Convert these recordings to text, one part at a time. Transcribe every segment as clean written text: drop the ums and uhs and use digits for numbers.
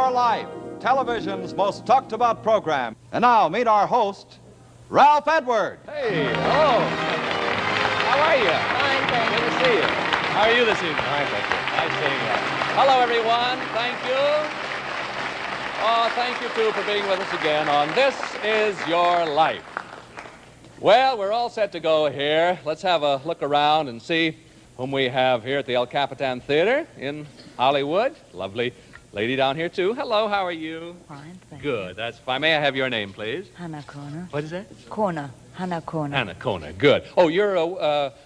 Your Life, television's most talked about program. And now, meet our host, Ralph Edward. Hey, hello. How are you? Fine, thank you. Good to see you. How are you this evening? Fine, thank you. Nice seeing you. Hello, everyone. Thank you. Oh, thank you, too, for being with us again on This Is Your Life. Well, we're all set to go here. Let's have a look around and see whom we have here at the El Capitan Theater in Hollywood. Lovely lady down here, too. Hello, how are you? Fine, thank Good, that's fine. May I have your name, please? Hanna Kohner. What is that? Kohner. Hanna Kohner. Hanna Kohner, good. Oh, you're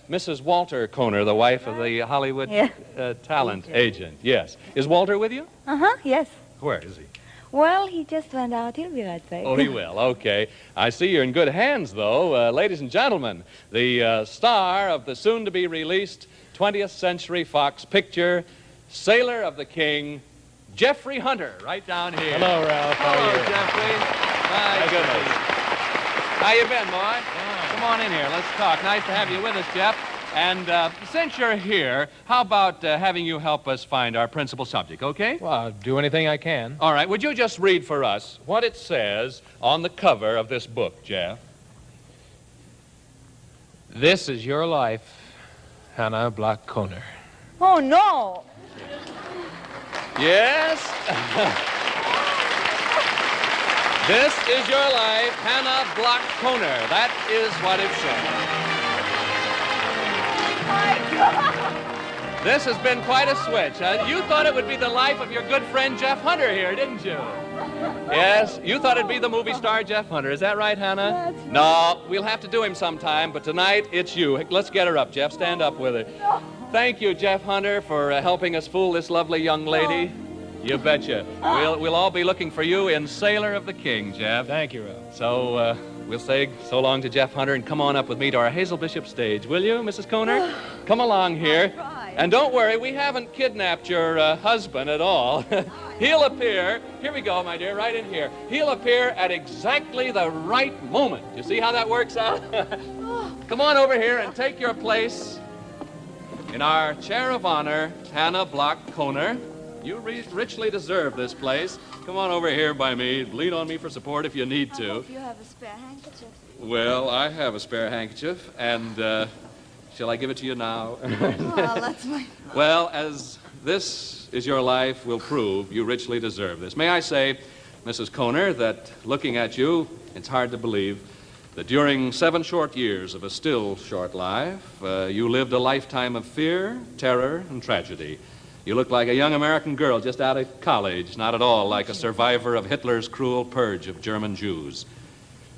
Mrs. Walter Kohner, the wife of the Hollywood talent agent. Yes. Is Walter with you? Uh-huh, yes. Where is he? Well, he just went out. He'll be right back. Oh, he will. Okay. I see you're in good hands, though. Ladies and gentlemen, the star of the soon-to-be-released 20th Century Fox picture, Sailor of the King, Jeffrey Hunter, right down here. Hello, Ralph. How are you? Jeffrey. Nice to see you. How you been, boy? Come on in here. Let's talk. Nice to have you with us, Jeff. And since you're here, how about having you help us find our principal subject, okay? Well, I'll do anything I can. All right. Would you just read for us what it says on the cover of this book, Jeff? This is your life, Hanna Bloch Kohner. Oh, no. Yes. This is your life, Hanna Bloch Kohner. That is what it says. My God. This has been quite a switch. You thought it would be the life of your good friend Jeff Hunter here, didn't you? Yes, you thought it'd be the movie star Jeff Hunter. Is that right, Hannah? That's right. No, we'll have to do him sometime, but tonight it's you. Let's get her up, Jeff. Stand up with her. No. Thank you, Jeff Hunter, for helping us fool this lovely young lady. You betcha. We'll all be looking for you in Sailor of the King, Jeff. Thank you, Ralph. So we'll say so long to Jeff Hunter and come on up with me to our Hazel Bishop stage, will you, Mrs. Kohner? Come along here. I'll try. And don't worry, we haven't kidnapped your husband at all. He'll appear, here we go, my dear, right in here. He'll appear at exactly the right moment. You see how that works out? Come on over here and take your place in our chair of honor, Hanna Bloch Kohner. You richly deserve this place. Come on over here by me. Lean on me for support if you need I to. hope you have a spare handkerchief. Well, I have a spare handkerchief, and shall I give it to you now? Well, that's my... Well, as This Is Your Life will prove, you richly deserve this. May I say, Mrs. Kohner, that looking at you, it's hard to believe that during 7 short years of a still short life, you lived a lifetime of fear, terror, and tragedy. You look like a young American girl just out of college, not at all like a survivor of Hitler's cruel purge of German Jews.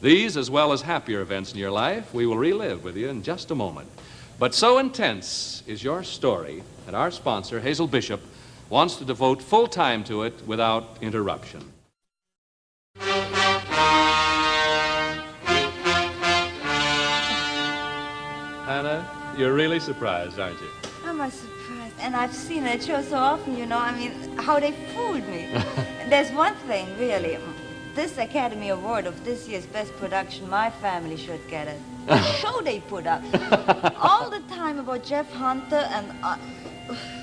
These, as well as happier events in your life, we will relive with you in just a moment. But so intense is your story that our sponsor, Hazel Bishop, wants to devote full time to it without interruption. Hannah, you're really surprised, aren't you? I'm a surprise. And I've seen that show so often, you know. I mean, how they fooled me. There's one thing, really. This Academy Award of this year's best production, my family should get it. The show they put up. All the time about Jeff Hunter and...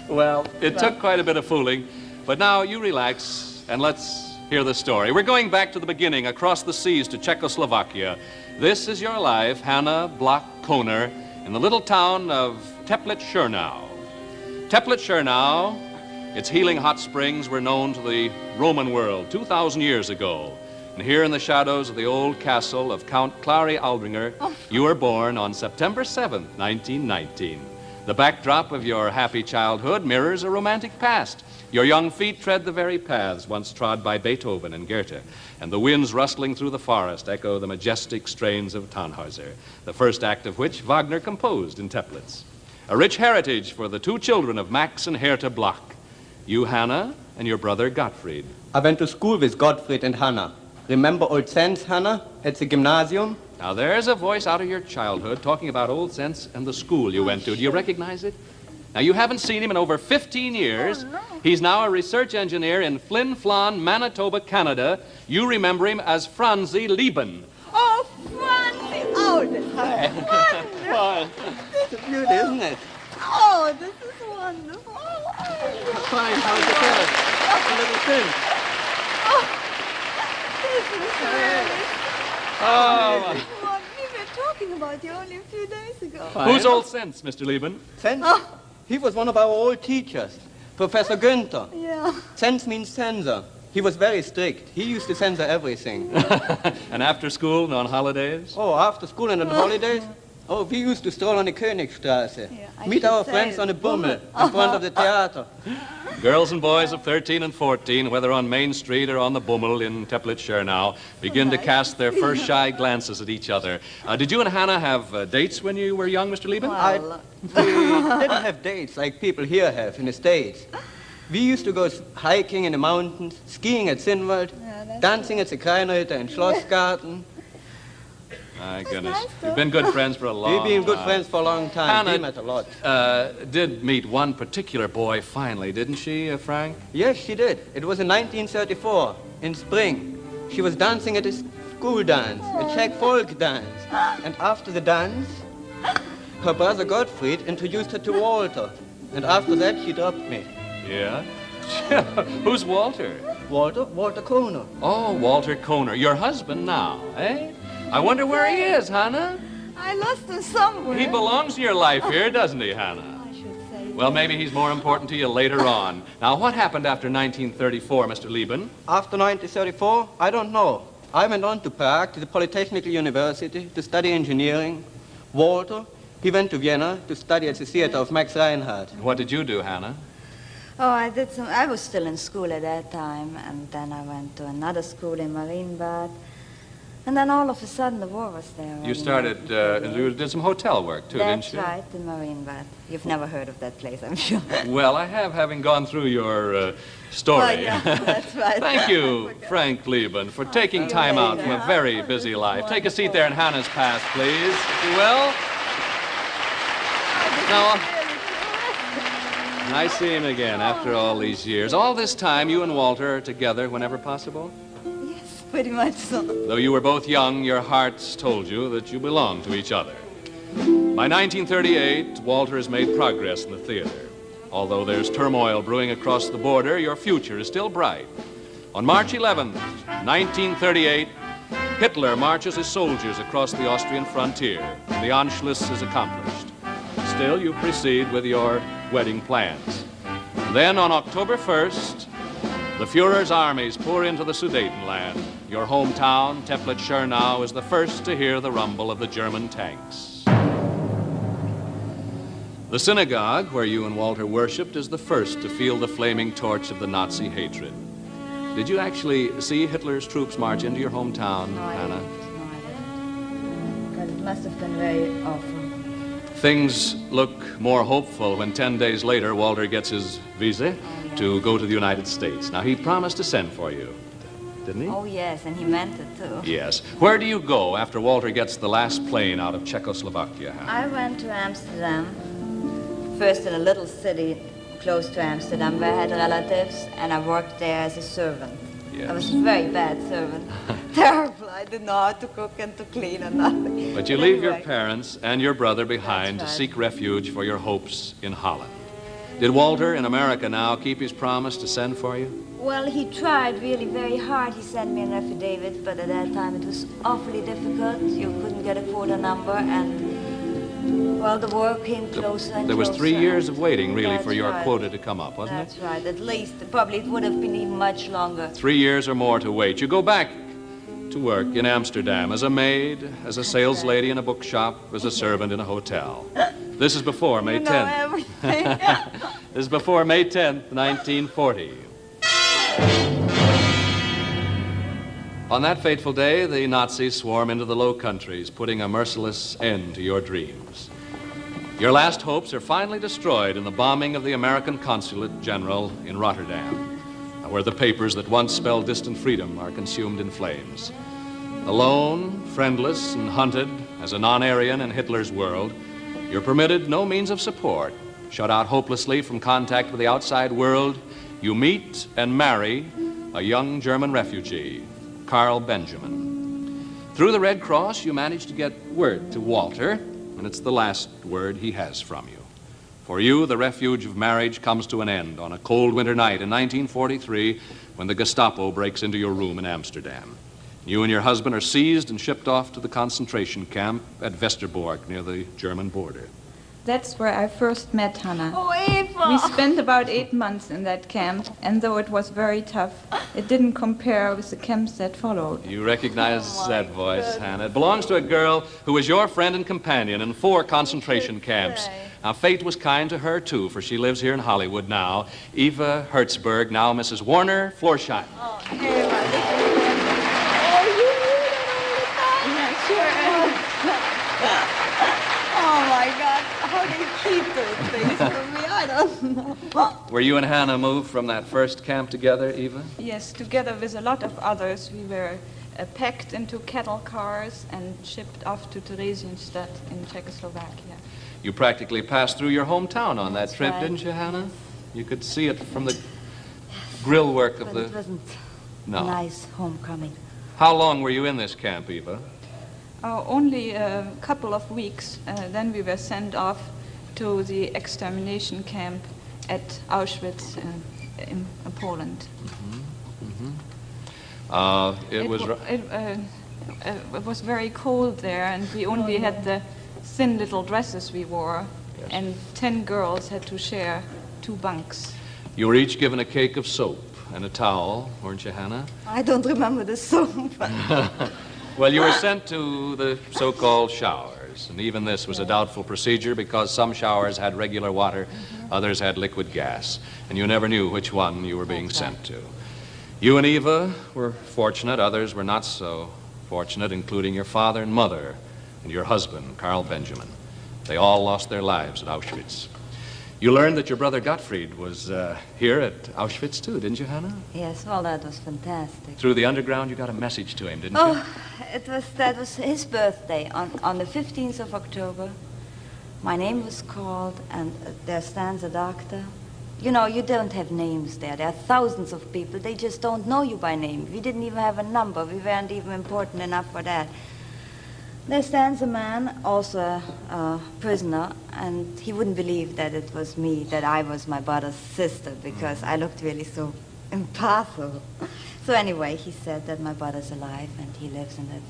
Well, it took quite a bit of fooling, but now you relax and let's hear the story. We're going back to the beginning, across the seas to Czechoslovakia. This is your life, Hanna Bloch Kohner, in the little town of Teplitz-Schernau. Teplitz-Schernau, its healing hot springs were known to the Roman world 2,000 years ago. And here in the shadows of the old castle of Count Clary Aldringer, you were born on September 7th, 1919. The backdrop of your happy childhood mirrors a romantic past. Your young feet tread the very paths once trod by Beethoven and Goethe, and the winds rustling through the forest echo the majestic strains of Tannhäuser, the first act of which Wagner composed in Teplitz. A rich heritage for the 2 children of Max and Hertha Bloch, you, Hannah, and your brother, Gottfried. I went to school with Gottfried and Hannah. Remember Old Sense, Hannah, at the gymnasium? Now, there's a voice out of your childhood talking about Old Sense and the school you went to. Do you recognize it? Now, you haven't seen him in over 15 years. Oh, no. He's now a research engineer in Flin Flon, Manitoba, Canada. You remember him as Franzi Lieben. Oh, Francie! Oh, this is wonderful. It's beautiful, isn't it? Oh, this is wonderful. Oh, Fine, how's the kid? A little thin. Oh, Well, we were talking about you only a few days ago. who's old Sense, Mr. Lieben? Sense? He was one of our old teachers, Professor Günther. Yeah. Sense means censor. He was very strict. He used to censor everything. And after school and on holidays? Oh, after school and on holidays? Oh, we used to stroll on the Königstraße. Yeah, I Meet should our say friends on the Bummel Bummel. in front of the theater. Girls and boys of 13 and 14, whether on Main Street or on the Bummel in Teplitz-Schernau, begin to cast their first shy glances at each other. Did you and Hannah have dates when you were young, Mr. Lieben? Well, We didn't have dates like people here have in the States. We used to go hiking in the mountains, skiing at Zinnwald, dancing at the Kreinritter and Schlossgarten. My goodness. nice, though. You've been good friends for a long We've been good time. friends for a long time. Hannah, We met a lot. Did meet one particular boy finally, didn't she, Frank? Yes, she did. It was in 1934, in spring. She was dancing at a school dance, a Czech folk dance. And after the dance, her brother Gottfried introduced her to Walter. And after that, she dropped me. Yeah? Who's Walter? Walter Kohner. Oh, Walter Kohner. Your husband now, eh? I wonder where he is, Hannah. I lost him somewhere. He belongs to your life here, doesn't he, Hannah? I should say. Well, maybe he's more important to you later on. Now, what happened after 1934, Mr. Lieben? After 1934, I don't know. I went on to Prague, to the Polytechnical University, to study engineering. Walter, he went to Vienna to study at the theater of Max Reinhardt. What did you do, Hannah? Oh, I was still in school at that time, and then I went to another school in Marienbad. And then all of a sudden, the war was there. You started, you did some hotel work, too, That's didn't you? right, in Marienbad. You've never heard of that place, I'm sure. Well, I have, having gone through your story. Oh, yeah, that's right. Thank you, Frank Lieben, for taking time out from a very busy life. Take a seat there in Hannah's path, please, if you will. Now, I see him again after all these years. All this time, you and Walter are together whenever possible? Yes, pretty much so. Though you were both young, your hearts told you that you belonged to each other. By 1938, Walter has made progress in the theater. Although there's turmoil brewing across the border, your future is still bright. On March 11th, 1938, Hitler marches his soldiers across the Austrian frontier, and the Anschluss is accomplished. Still, you proceed with your wedding plans. Then, on October 1st, the Fuhrer's armies pour into the Sudetenland. Your hometown, Teplitz-Schernau, is the first to hear the rumble of the German tanks. The synagogue, where you and Walter worshipped, is the first to feel the flaming torch of the Nazi hatred. Did you actually see Hitler's troops march into your hometown, No, I Hannah? didn't. No, I didn't. Because it must have been very awful. Things look more hopeful when 10 days later Walter gets his visa to go to the United States. Now, he promised to send for you, didn't he? Oh, yes, and he meant it, too. Yes. Where do you go after Walter gets the last plane out of Czechoslovakia, Hannah? I went to Amsterdam, first in a little city close to Amsterdam where I had relatives, and I worked there as a servant. Yes. I was a very bad servant. Terrible. I didn't know how to cook and to clean and nothing. But you leave your Anyway. parents and your brother behind That's to right. seek refuge for your hopes in Holland. Did Walter, in America now, keep his promise to send for you? Well, he tried really very hard. He sent me an affidavit, but at that time it was awfully difficult. You couldn't get a quota number, and, well, the war came closer and There was closer. 3 years of waiting, really, That's for your right. quota to come up, wasn't That's right, at least. Probably it would have been even much longer. it? 3 years or more to wait. You go back to work in Amsterdam as a maid, as a sales lady in a bookshop, as a servant in a hotel. This is before May You know 10th. everything. This is before May 10th, 1940. On that fateful day, the Nazis swarm into the Low Countries, putting a merciless end to your dreams. Your last hopes are finally destroyed in the bombing of the American Consulate General in Rotterdam, where the papers that once spelled distant freedom are consumed in flames. Alone, friendless, and hunted as a non-Aryan in Hitler's world, you're permitted no means of support. Shut out hopelessly from contact with the outside world, you meet and marry a young German refugee, Carl Benjamin. Through the Red Cross, you manage to get word to Walter, and it's the last word he has from you. For you, the refuge of marriage comes to an end on a cold winter night in 1943 when the Gestapo breaks into your room in Amsterdam. You and your husband are seized and shipped off to the concentration camp at Westerbork near the German border. That's where I first met Hanna. Oh, Eva! We spent about 8 months in that camp, and though it was very tough, it didn't compare with the camps that followed. You recognize that voice, Hanna. It belongs to a girl who was your friend and companion in 4 concentration camps. Now, fate was kind to her, too, for she lives here in Hollywood now. Eva Hertzberg, now Mrs. Warner Florsheim. Oh, Eva, oh, you knew that all the time? Yeah, sure. Oh, my God. How they keep those things from me, I don't know. Were you and Hanna moved from that first camp together, Eva? Yes, together with a lot of others, we were packed into cattle cars and shipped off to Theresienstadt in Czechoslovakia. You practically passed through your hometown on that trip, right. didn't you, Hanna? You could see it from the grill work of But the... it wasn't No. nice homecoming. How long were you in this camp, Eva? Only a couple of weeks. Then we were sent off to the extermination camp at Auschwitz in Poland. It was very cold there, and we only had the thin little dresses we wore, Yes. and 10 girls had to share 2 bunks. You were each given a cake of soap and a towel, weren't you, Hanna? I don't remember the song. Well, you were sent to the so-called showers, and even this was a doubtful procedure because some showers had regular water, others had liquid gas, and you never knew which one you were being sent to. You and Eva were fortunate, others were not so fortunate, including your father and mother and your husband, Carl Benjamin. They all lost their lives at Auschwitz. You learned that your brother Gottfried was here at Auschwitz, too, didn't you, Hanna? Yes, well, that was fantastic. Through the underground, you got a message to him, didn't you? Oh, that was his birthday on the 15th of October. My name was called, and there stands a doctor. You know, you don't have names there. There are thousands of people. They just don't know you by name. We didn't even have a number. We weren't even important enough for that. There stands a man, also a prisoner, and he wouldn't believe that it was me, that I was my brother's sister, because I looked really so impossible. So anyway, he said that my brother's alive, and he lives in the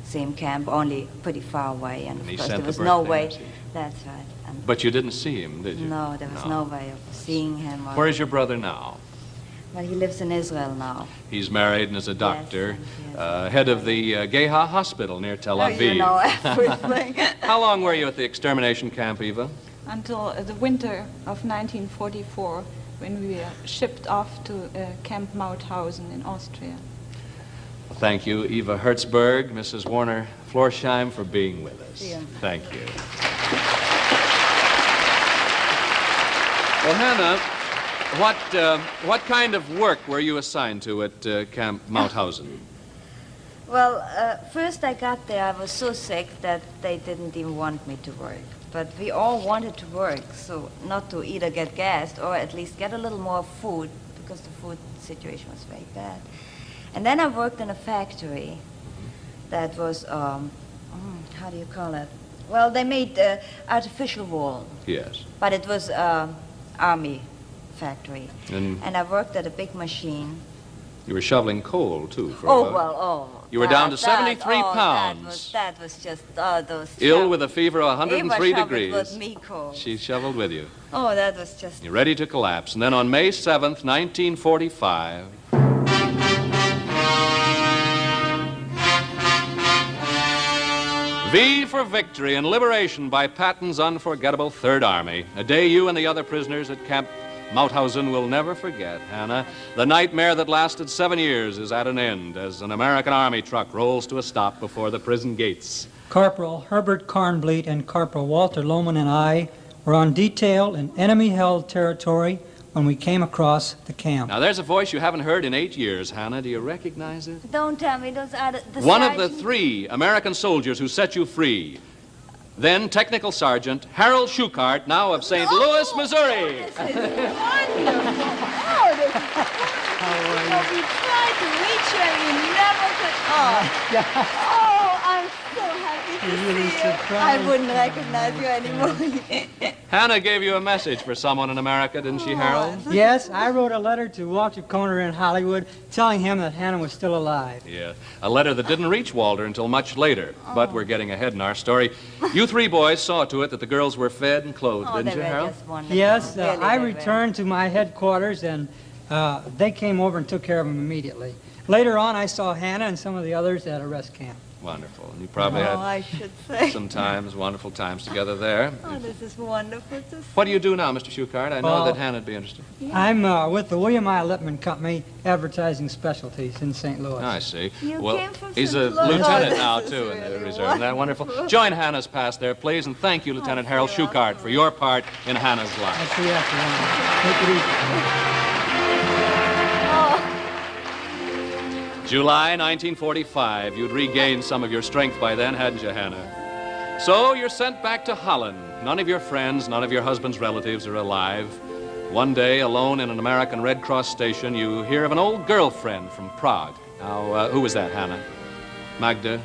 same camp, only pretty far away, and of he course sent there the was no birthday way. message. That's right. And But you didn't see him, did you? no, there was no way of seeing him. Or, Where is your brother now? well, he lives in Israel now. He's married and is a doctor, and he has head of the Geha Hospital near Tel Oh, Aviv. you know everything. How long were you at the extermination camp, Eva? Until the winter of 1944, when we were shipped off to Camp Mauthausen in Austria. Well, thank you, Eva Hertzberg, Mrs. Warner Florsheim, for being with us. Yeah. Thank you. Well, Hanna, what kind of work were you assigned to at Camp Mauthausen? Well, first I got there, I was so sick that they didn't even want me to work. But we all wanted to work, so not to either get gassed or at least get a little more food, because the food situation was very bad. And then I worked in a factory that was, how do you call it? Well, they made artificial wool, Yes. but it was army factory. And I worked at a big machine. You were shoveling coal, too, for Oh, well, oh. You were down to 73 pounds. pounds. That was just, those... Ill with a fever of Eva 103 shoveled degrees. with me coal. She shoveled with you. Oh, that was just... You're ready to collapse. And then on May 7th, 1945... V for victory and liberation by Patton's unforgettable Third Army. A day you and the other prisoners at Camp Mauthausen will never forget, Hanna. The nightmare that lasted 7 years is at an end as an American Army truck rolls to a stop before the prison gates. Corporal Herbert Kornbleet and Corporal Walter Lohman and I were on detail in enemy-held territory when we came across the camp. Now, there's a voice you haven't heard in 8 years, Hanna. Do you recognize it? Don't tell me those are the One of the sergeant- 3 American soldiers who set you free. Then Technical Sergeant Harold Schuchart, now of St. Louis, Missouri. This is wonderful. Oh, this is wonderful. We tried to reach you and we never could. Oh, I'm so happy really I surprised. wouldn't recognize you anymore. Hannah gave you a message for someone in America, didn't she, Harold? Yes, I wrote a letter to Walter Kohner in Hollywood telling him that Hannah was still alive. Yeah, a letter that didn't reach Walter until much later. But we're getting ahead in our story. You three boys saw to it that the girls were fed and clothed, Oh, didn't they you, were Harold? just wonderful. Yes, Really, I they were. returned to my headquarters and they came over and took care of him immediately. Later on, I saw Hannah and some of the others at a rest camp. Wonderful. And you probably Oh, had I should say. some times, wonderful times together there. Oh, this is wonderful to see. What do you do now, Mr. Schuchard? I know Well, that Hannah'd be interested. I'm with the William I. Lippman Company, advertising specialties in St. Louis. I see. You well, came from he's St. a Louis. lieutenant Oh, now, this too, is in the really reserve. Isn't that wonderful? Join Hannah's past there, please, and thank you, Lieutenant Harold you're Schuchard, for your part in Hannah's I'll life. see you after lunch. Take it easy. July 1945. You'd regained some of your strength by then, hadn't you, Hannah? So you're sent back to Holland. None of your friends, none of your husband's relatives are alive. One day, alone in an American Red Cross station, you hear of an old girlfriend from Prague. Now, who was that, Hannah? Magda?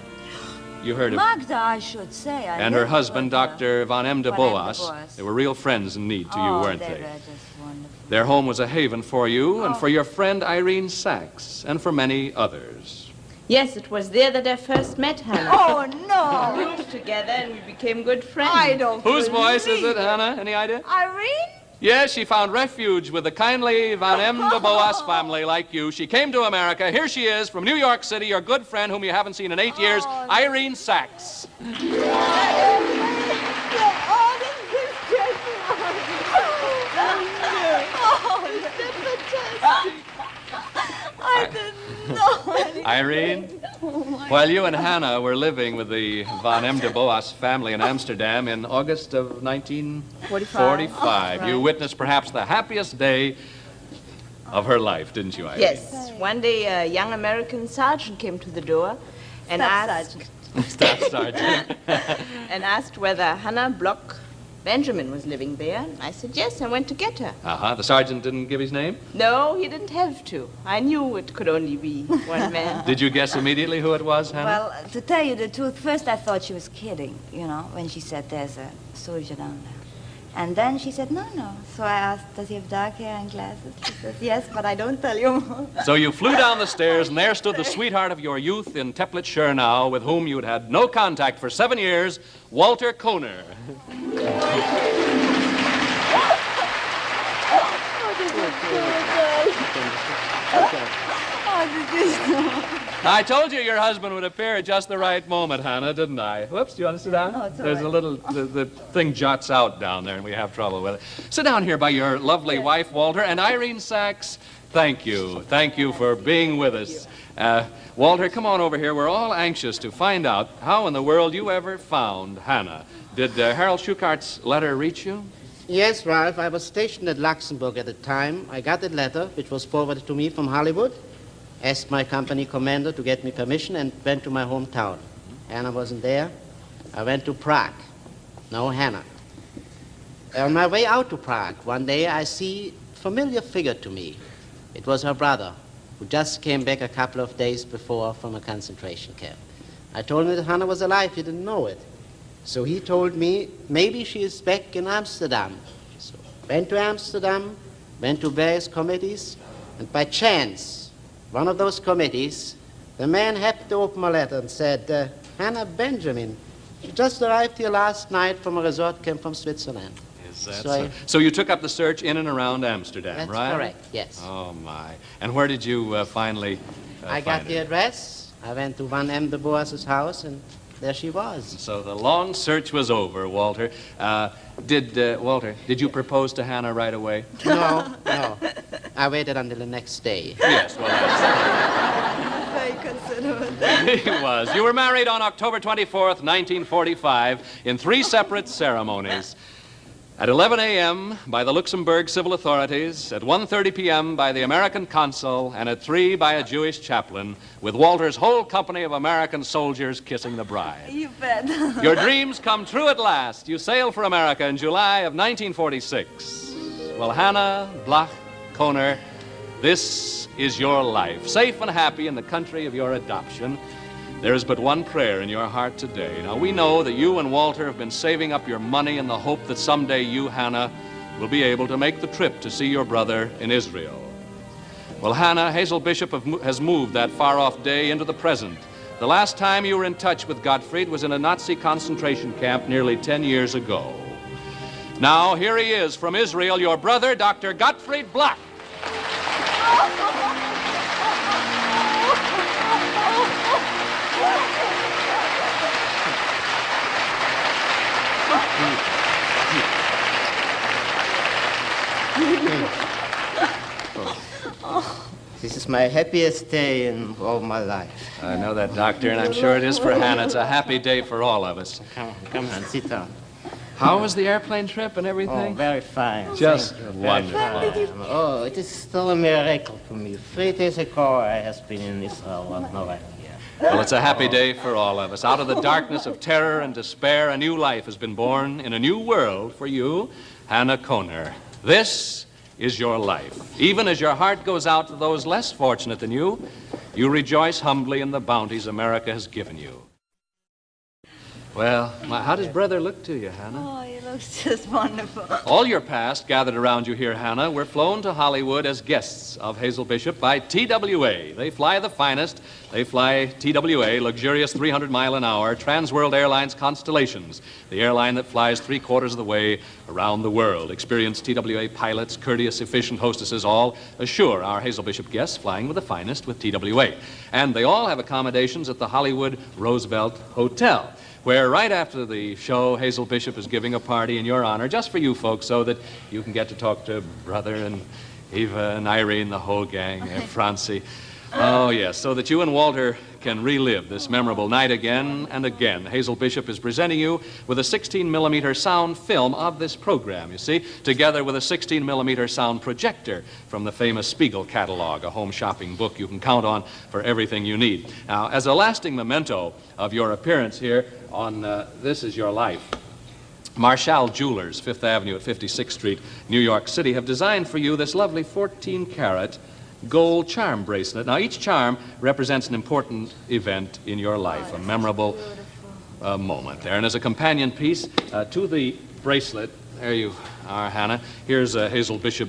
You heard of... Magda, I should say. And her husband, Dr. Van M. de Van M. de Boas. Boas. They were real friends in need to you, weren't they they? were just wonderful. Their home was a haven for you and for your friend Irene Sachs and for many others. Yes, it was there that I first met Hannah. Oh, We no. moved together and we became good friends. I don't Whose voice is believe it, Hannah? Any idea? Irene? Yes, she found refuge with the kindly Van M. de Boas family like you. She came to America. Here she is from New York City, your good friend whom you haven't seen in 8 years, Irene Sachs. I didn't know. Irene, while you and Hannah were living with the Van M. de Boas family in Amsterdam in August of 1945, you witnessed perhaps the happiest day of her life, didn't you, Irene? Yes. One day a young American sergeant came to the door and Staff Staff Sergeant. and asked whether Hanna Bloch Benjamin was living there. I said yes, and went to get her. The sergeant didn't give his name? No, he didn't have to. I knew it could only be one man. Did you guess immediately who it was, Hannah? Well, to tell you the truth, first I thought she was kidding, you know, when she said there's a soldier down there. And then she said, no. So I asked, does he have dark hair and glasses? She says, yes, but I don't tell you more. So you flew down the stairs, and there stood the sweetheart of your youth in Teplitz, Schernau, with whom you had had no contact for 7 years, Walter Kohner. I told you your husband would appear at just the right moment, Hannah, didn't I? Whoops, do you want to sit down? Oh, it's all There's right. a little, the thing jots out down there, and we have trouble with it. Sit down here by your lovely wife, Walter, and Irene Sachs. Thank you. Thank you for being with us. Walter, come on over here. We're all anxious to find out how in the world you ever found Hannah. Did Harold Schuchart's letter reach you? Yes, Ralph. I was stationed at Luxembourg at the time. I got that letter, which was forwarded to me from Hollywood, asked my company commander to get me permission, and went to my hometown. Hannah wasn't there. I went to Prague. No Hannah. On my way out to Prague, one day I see a familiar figure to me. It was her brother, who just came back a couple of days before from a concentration camp. I told him that Hannah was alive. He didn't know it. So he told me maybe she is back in Amsterdam. So went to Amsterdam, went to various committees, and by chance, one of those committees, the man happened to open my letter and said, Hanna Benjamin, she just arrived here last night from a resort camp from Switzerland. Is that So so you took up the search in and around Amsterdam, That's right? correct, yes. Oh, my. And where did you finally I got the address. I went to Van M. de Boas's house, and there she was. So the long search was over, Walter. Walter, did you propose to Hannah right away? No. I waited until the next day. Yes, well, that's... Very considerate. He was. You were married on October 24th, 1945, in 3 separate ceremonies. At 11 a.m. by the Luxembourg civil authorities, at 1:30 p.m. by the American consul, and at 3 by a Jewish chaplain, with Walter's whole company of American soldiers kissing the bride. You bet. Your dreams come true at last. You sail for America in July of 1946. Well, Hanna Bloch Kohner, this is your life, safe and happy in the country of your adoption. There is but one prayer in your heart today. Now, we know that you and Walter have been saving up your money in the hope that someday you, Hannah, will be able to make the trip to see your brother in Israel. Well, Hannah, Hazel Bishop has moved that far-off day into the present. The last time you were in touch with Gottfried was in a Nazi concentration camp nearly 10 years ago. Now, here he is from Israel, your brother, Dr. Gottfried Bloch. This is my happiest day in all my life. I know that, Doctor, and I'm sure it is for Hannah. It's a happy day for all of us. Come on, sit down. How was the airplane trip and everything? Oh, very fine. Just Thank you. wonderful. Oh, it is still a miracle for me. 3 days ago, I have been in Israel and now I'm here. Well, it's a happy day for all of us. Out of the darkness of terror and despair, a new life has been born in a new world for you, Hanna Kohner. This is your life. Even as your heart goes out to those less fortunate than you, you rejoice humbly in the bounties America has given you. Well, how does brother look to you, Hannah? Oh, he looks just wonderful. All your past gathered around you here, Hannah, were flown to Hollywood as guests of Hazel Bishop by TWA. They fly the finest. They fly TWA, luxurious 300-mile-an-hour Transworld Airlines Constellations, the airline that flies 3/4 of the way around the world. Experienced TWA pilots, courteous, efficient hostesses all assure our Hazel Bishop guests flying with the finest with TWA. And they all have accommodations at the Hollywood Roosevelt Hotel, where right after the show, Hazel Bishop is giving a party in your honor, just for you folks, so that you can get to talk to Brother and Eva and Irene, the whole gang, Francie. Oh, yes, so that you and Walter can relive this memorable night again and again. Hazel Bishop is presenting you with a 16-millimeter sound film of this program, you see, together with a 16-millimeter sound projector from the famous Spiegel catalog, a home shopping book you can count on for everything you need. Now, as a lasting memento of your appearance here on This Is Your Life, Marshall Jewelers, 5th Avenue at 56th Street, New York City, have designed for you this lovely 14-carat gold charm bracelet. Now, each charm represents an important event in your life, a memorable moment there. And as a companion piece to the bracelet, there you are, Hannah. Here's a Hazel Bishop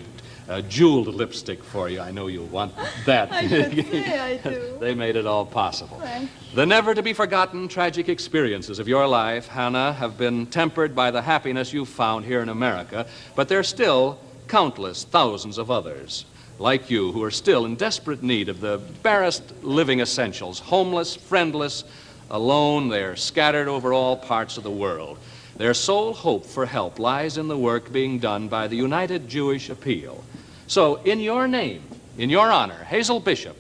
jeweled lipstick for you. I know you'll want that. I do. They made it all possible. The never-to-be-forgotten tragic experiences of your life, Hannah, have been tempered by the happiness you've found here in America, but there's still countless thousands of others like you who are still in desperate need of the barest living essentials, homeless, friendless, alone. They're scattered over all parts of the world. Their sole hope for help lies in the work being done by the United Jewish Appeal. So, in your name, in your honor, Hazel Bishop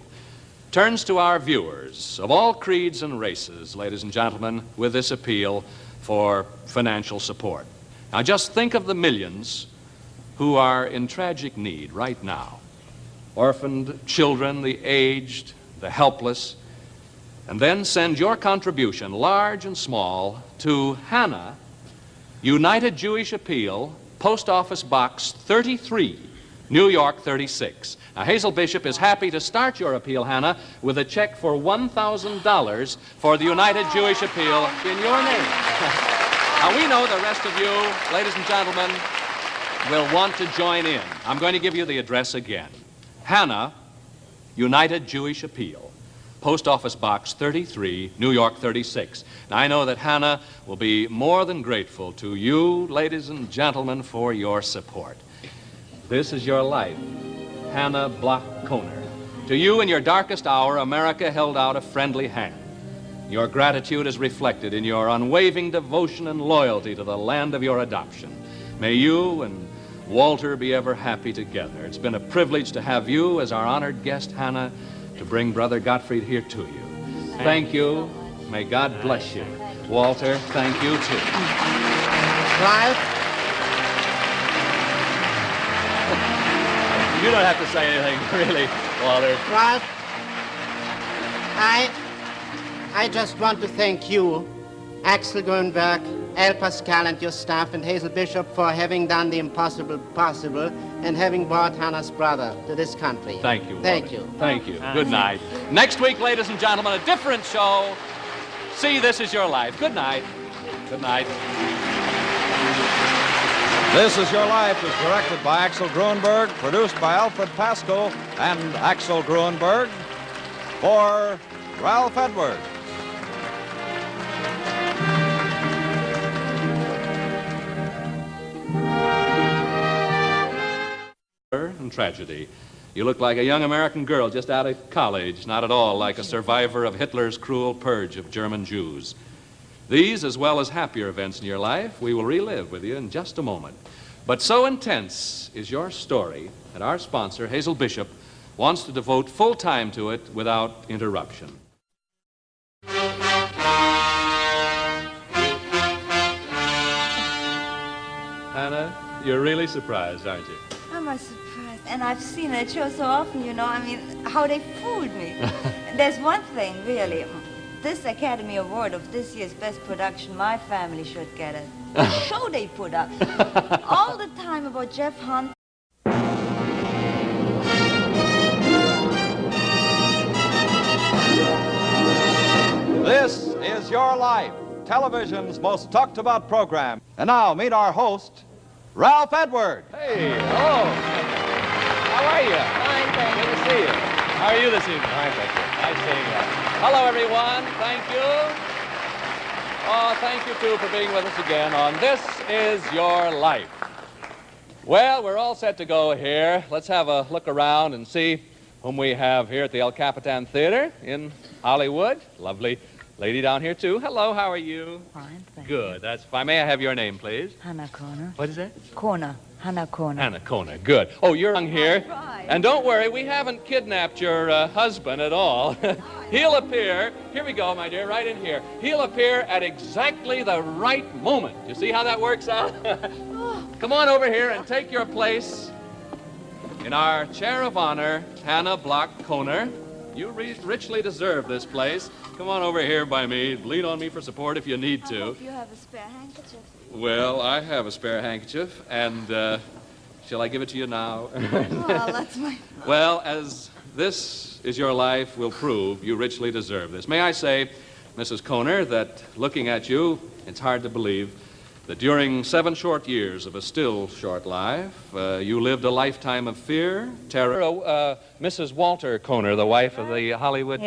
turns to our viewers of all creeds and races, ladies and gentlemen, with this appeal for financial support. Now, just think of the millions who are in tragic need right now. Orphaned children, the aged, the helpless, and then send your contribution, large and small, to Hannah, United Jewish Appeal, Post Office Box 33, New York 36. Now, Hazel Bishop is happy to start your appeal, Hannah, with a check for $1,000 for the United Jewish Appeal in your name. Now, we know the rest of you, ladies and gentlemen, will want to join in. I'm going to give you the address again. Hannah, United Jewish Appeal, Post Office Box 33, New York 36. Now, I know that Hannah will be more than grateful to you, ladies and gentlemen, for your support. This is your life, Hanna Bloch Kohner. To you, in your darkest hour, America held out a friendly hand. Your gratitude is reflected in your unwavering devotion and loyalty to the land of your adoption. May you and Walter be ever happy together. It's been a privilege to have you as our honored guest, Hannah, to bring Brother Gottfried here to you. Thank you. May God bless you. Walter, thank you too. Clive? You don't have to say anything, really, Walter. Clive? I just want to thank you, Axel Grunberg, Al Pascal and your staff, and Hazel Bishop for having done the impossible possible and having brought Hannah's brother to this country. Thank you, Walter. Thank you. Thank you. Good night. Next week, ladies and gentlemen, a different show See, this is your life. Good night. Good night. This Is Your Life is directed by Axel Gruenberg, produced by Alfred Pasco and Axel Gruenberg, for Ralph Edwards. And tragedy. You look like a young American girl just out of college, not at all like a survivor of Hitler's cruel purge of German Jews. These, as well as happier events in your life, we will relive with you in just a moment. But so intense is your story that our sponsor, Hazel Bishop, wants to devote full time to it without interruption. Hannah, you're really surprised, aren't you? I'm a surprised. And I've seen it show so often, you know. I mean, how they fooled me. There's one thing, really. This Academy Award of this year's best production, my family should get it. The show they put up. All the time about Jeff Hunt. This is Your Life, television's most talked about program. And now, meet our host, Ralph Edwards. Hey, hello. How are you? Fine, thank you. Good to see you. How are you this evening? Fine, thank you. Nice seeing you. Hello, everyone. Thank you. Oh, thank you, too, for being with us again on This Is Your Life. Well, we're all set to go here. Let's have a look around and see whom we have here at the El Capitan Theater in Hollywood. Lovely lady down here, too. Hello, how are you? Fine, thank Good, that's fine. May I have your name, please? Hanna Kohner. What is that? Kohner. Hanna Kohner. Hanna Kohner, good. Oh, you're young here. Right. And don't worry, we haven't kidnapped your husband at all. He'll appear, here we go, my dear, right in here. He'll appear at exactly the right moment. You see how that works out? Come on over here and take your place in our chair of honor, Hanna Bloch Kohner. You richly deserve this place. Come on over here by me. Lean on me for support if you need I to. hope you have a spare handkerchief. Well, I have a spare handkerchief, and shall I give it to you now? Well, that's my... Well, as This Is Your Life will prove, you richly deserve this. May I say, Mrs. Kohner, that looking at you, it's hard to believe that during 7 short years of a still short life, you lived a lifetime of fear, terror. Mrs. Walter Kohner, the wife of the Hollywood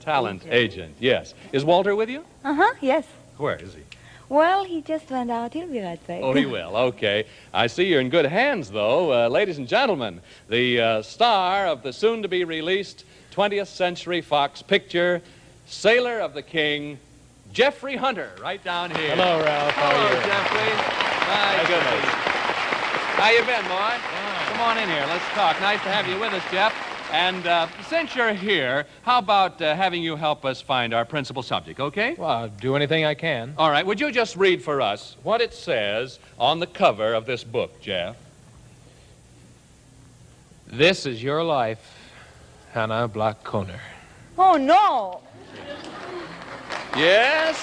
talent agent. Yes. Is Walter with you? Uh-huh, yes. Where is he? Well, he just went out. He'll be right back. Oh, he will. Okay. I see you're in good hands, though. Ladies and gentlemen, the star of the soon-to-be-released 20th Century Fox picture, Sailor of the King, Jeffrey Hunter, right down here. Hello, Ralph. How are you? Jeffrey. Nice to see you. How you been, boy? Come on in here. Let's talk. Nice to have you with us, Jeff. And since you're here, how about having you help us find our principal subject, okay? Well, I'll do anything I can. All right. Would you just read for us what it says on the cover of this book, Jeff? This is your life, Hanna Bloch Kohner. Oh, no. Yes.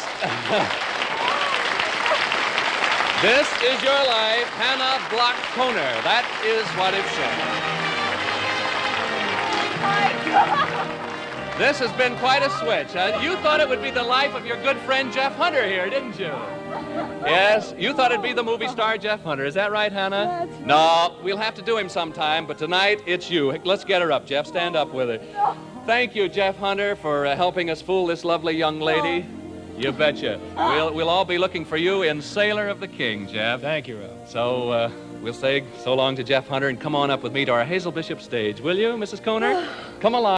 This is your life, Hanna Bloch Kohner. That is what it says. This has been quite a switch. You thought it would be the life of your good friend Jeff Hunter here, didn't you? Yes, you thought it'd be the movie star Jeff Hunter. Is that right, Hannah? No, we'll have to do him sometime, but tonight it's you. Let's get her up, Jeff. Stand up with her. Thank you, Jeff Hunter, for helping us fool this lovely young lady. You betcha. We'll all be looking for you in Sailor of the King, Jeff. Thank you, Ralph. So, we'll say so long to Jeff Hunter and come on up with me to our Hazel Bishop stage, will you, Mrs. Kohner? Come along.